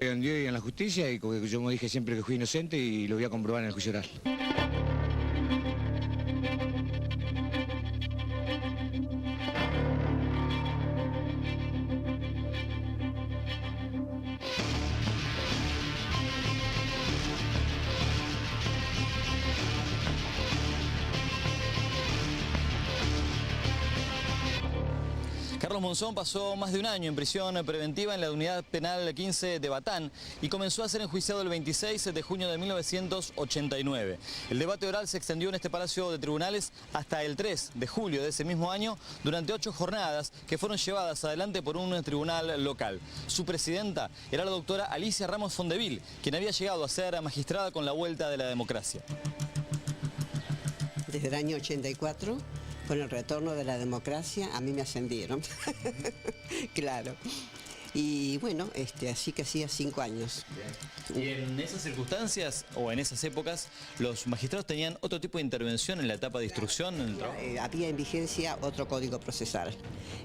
En Dios y en la justicia, y como yo me dije siempre que fui inocente y lo voy a comprobar en el juicio oral. Carlos Monzón pasó más de un año en prisión preventiva en la Unidad Penal 15 de Batán y comenzó a ser enjuiciado el 26 de junio de 1989. El debate oral se extendió en este Palacio de Tribunales hasta el 3 de julio de ese mismo año durante 8 jornadas que fueron llevadas adelante por un tribunal local. Su presidenta era la doctora Alicia Ramos Fondeville, quien había llegado a ser magistrada con la vuelta de la democracia. Desde el año 84, con el retorno de la democracia, a mí me ascendieron. Claro. Y bueno, así que hacía 5 años. Y en esas circunstancias, o en esas épocas, los magistrados tenían otro tipo de intervención en la etapa de instrucción. Había en vigencia otro código procesal.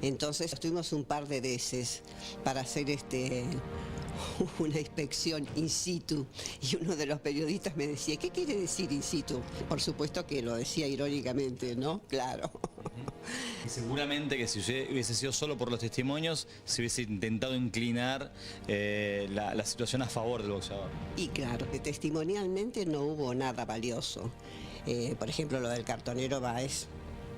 Entonces estuvimos un par de veces para hacer una inspección in situ, y uno de los periodistas me decía, ¿qué quiere decir in situ? Por supuesto que lo decía irónicamente, ¿no? Claro. Y seguramente que si hubiese sido solo por los testimonios, se hubiese intentado inclinar la situación a favor del boxeador. Y claro, que testimonialmente no hubo nada valioso. Por ejemplo, lo del cartonero Báez,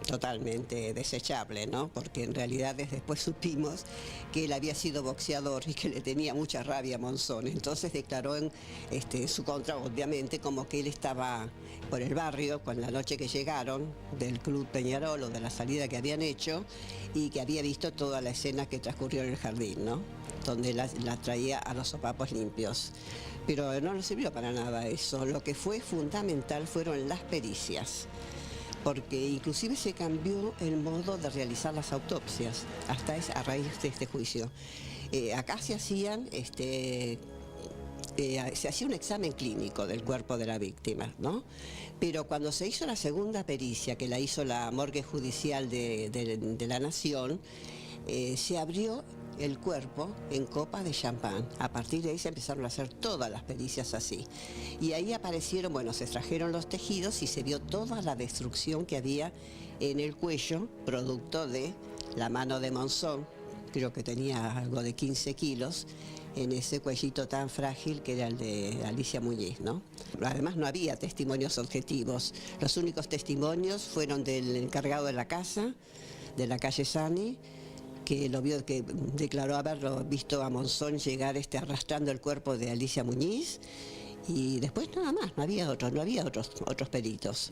totalmente desechable, ¿no? Porque en realidad después supimos que él había sido boxeador y que le tenía mucha rabia a Monzón. Entonces declaró en su contra, obviamente, como que él estaba por el barrio con la noche que llegaron del Club Peñarol o de la salida que habían hecho, y que había visto toda la escena que transcurrió en el jardín, ¿no? Donde la traía a los sopapos limpios. Pero no nos sirvió para nada eso. Lo que fue fundamental fueron las pericias, porque inclusive se cambió el modo de realizar las autopsias a raíz de este juicio. Acá se hacían se hacía un examen clínico del cuerpo de la víctima, ¿no? Pero cuando se hizo la segunda pericia, que la hizo la morgue judicial de la Nación, se abrió el cuerpo en copas de champán. A partir de ahí se empezaron a hacer todas las pericias así. Y ahí aparecieron, bueno, se extrajeron los tejidos y se vio toda la destrucción que había en el cuello, producto de la mano de Monzón, creo que tenía algo de 15 kilos, en ese cuellito tan frágil que era el de Alicia Muñiz, ¿no? Además no había testimonios objetivos. Los únicos testimonios fueron del encargado de la casa, de la calle Sani, que lo vio, que declaró haberlo visto a Monzón llegar arrastrando el cuerpo de Alicia Muñiz, y después nada más, no había otros peritos.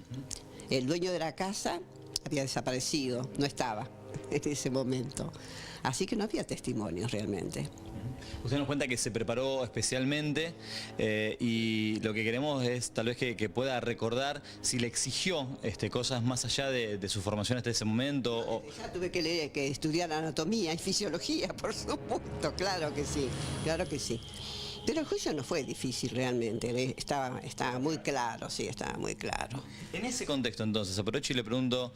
El dueño de la casa había desaparecido, no estaba en ese momento, así que no había testimonios realmente. Usted nos cuenta que se preparó especialmente y lo que queremos es tal vez que pueda recordar si le exigió cosas más allá de su formación hasta ese momento. Ya tuve que estudiar anatomía y fisiología, por supuesto, claro que sí, claro que sí. Pero el juicio no fue difícil realmente, estaba muy claro, sí, estaba muy claro. En ese contexto entonces, aprovecho y le pregunto,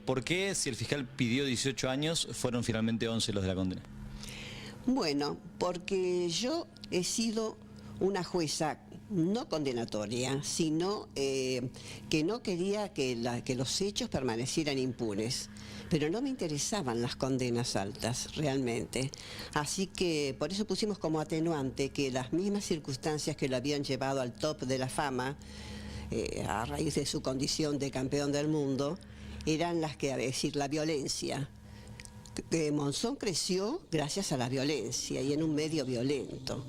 ¿por qué si el fiscal pidió 18 años, fueron finalmente 11 los de la condena? Bueno, porque yo he sido una jueza no condenatoria, sino que no quería que los hechos permanecieran impunes. Pero no me interesaban las condenas altas, realmente. Así que por eso pusimos como atenuante que las mismas circunstancias que lo habían llevado al top de la fama, a raíz de su condición de campeón del mundo, eran las que, es decir, la violencia. Monzón creció gracias a la violencia y en un medio violento.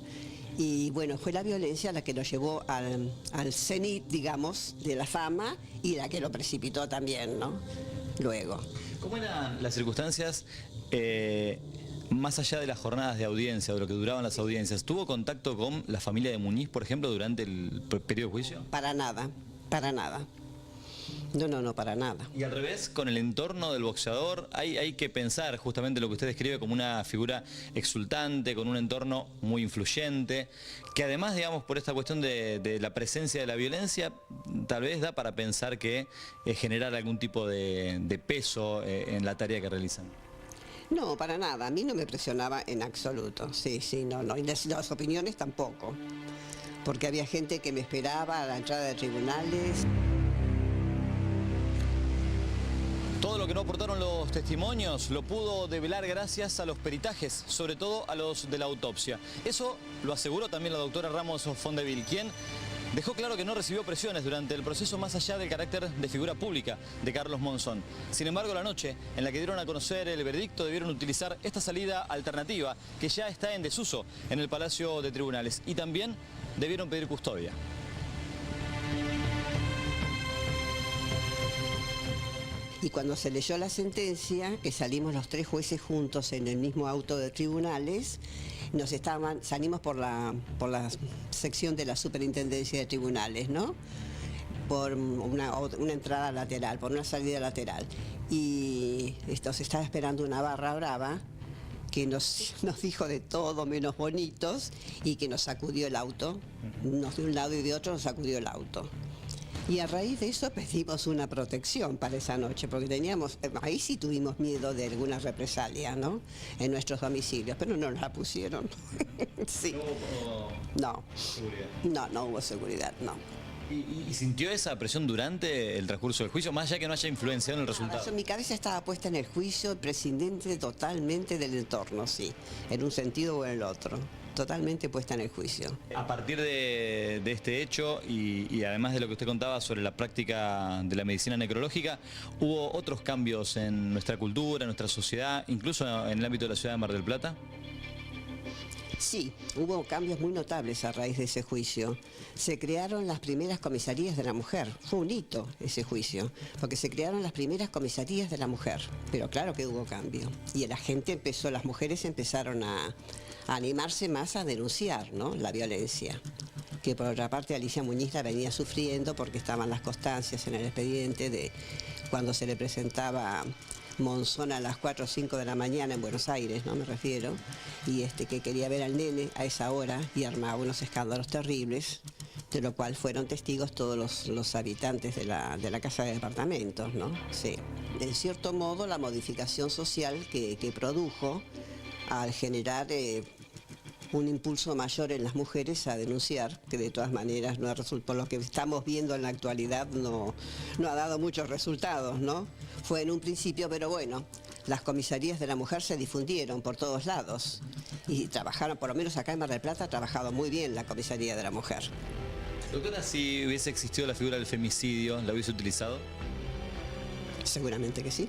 Y bueno, fue la violencia la que lo llevó al cenit, digamos, de la fama, y la que lo precipitó también, ¿no? Luego. ¿Cómo eran las circunstancias más allá de las jornadas de audiencia, de lo que duraban las audiencias? ¿Tuvo contacto con la familia de Muñiz, por ejemplo, durante el periodo de juicio? Para nada, para nada. No, para nada. Y al revés, con el entorno del boxeador, hay que pensar justamente lo que usted describe como una figura exultante, con un entorno muy influyente, que además, digamos, por esta cuestión de la presencia de la violencia, tal vez da para pensar que generar algún tipo de peso en la tarea que realizan. No, para nada, a mí no me presionaba en absoluto, sí, no, y las opiniones tampoco, porque había gente que me esperaba a la entrada de tribunales. Todo lo que no aportaron los testimonios lo pudo develar gracias a los peritajes, sobre todo a los de la autopsia. Eso lo aseguró también la doctora Ramos Fondeville, quien dejó claro que no recibió presiones durante el proceso más allá del carácter de figura pública de Carlos Monzón. Sin embargo, la noche en la que dieron a conocer el veredicto debieron utilizar esta salida alternativa que ya está en desuso en el Palacio de Tribunales y también debieron pedir custodia. Y cuando se leyó la sentencia, que salimos los 3 jueces juntos en el mismo auto de tribunales, salimos por la sección de la Superintendencia de Tribunales, ¿no? Por una entrada lateral, por una salida lateral. Y nos estaba esperando una barra brava que nos dijo de todo menos bonitos y que nos sacudió el auto. De un lado y de otro nos sacudió el auto. Y a raíz de eso pedimos una protección para esa noche, porque ahí sí tuvimos miedo de alguna represalia, ¿no? En nuestros domicilios, pero no nos la pusieron. Sí. No. ¿Seguridad? No hubo seguridad, no. ¿Y sintió esa presión durante el transcurso del juicio, más allá que no haya influenciado en el resultado? Mi cabeza estaba puesta en el juicio, prescindente totalmente del entorno, sí, en un sentido o en el otro. Totalmente puesta en el juicio. A partir de este hecho y además de lo que usted contaba sobre la práctica de la medicina necrológica, ¿hubo otros cambios en nuestra cultura, en nuestra sociedad, incluso en el ámbito de la ciudad de Mar del Plata? Sí, hubo cambios muy notables a raíz de ese juicio. Se crearon las primeras comisarías de la mujer. Fue un hito ese juicio, porque se crearon las primeras comisarías de la mujer. Pero claro que hubo cambio. Y las mujeres empezaron a animarse más a denunciar, ¿no?, la violencia, que por otra parte Alicia Muñiz la venía sufriendo porque estaban las constancias en el expediente de cuando se le presentaba Monzón a las 4 o 5 de la mañana en Buenos Aires, ¿no?, me refiero, y que quería ver al nene a esa hora y armaba unos escándalos terribles, de lo cual fueron testigos todos los habitantes de la casa de departamentos, ¿no? Sí. En cierto modo, la modificación social que produjo al generar un impulso mayor en las mujeres a denunciar, que de todas maneras por lo que estamos viendo en la actualidad no ha dado muchos resultados, ¿no? Fue en un principio, pero bueno, las comisarías de la mujer se difundieron por todos lados y trabajaron, por lo menos acá en Mar del Plata, ha trabajado muy bien la comisaría de la mujer. Doctora, si hubiese existido la figura del femicidio, ¿la hubiese utilizado? Seguramente que sí.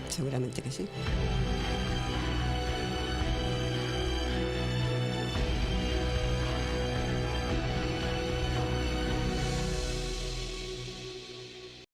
Seguramente que sí.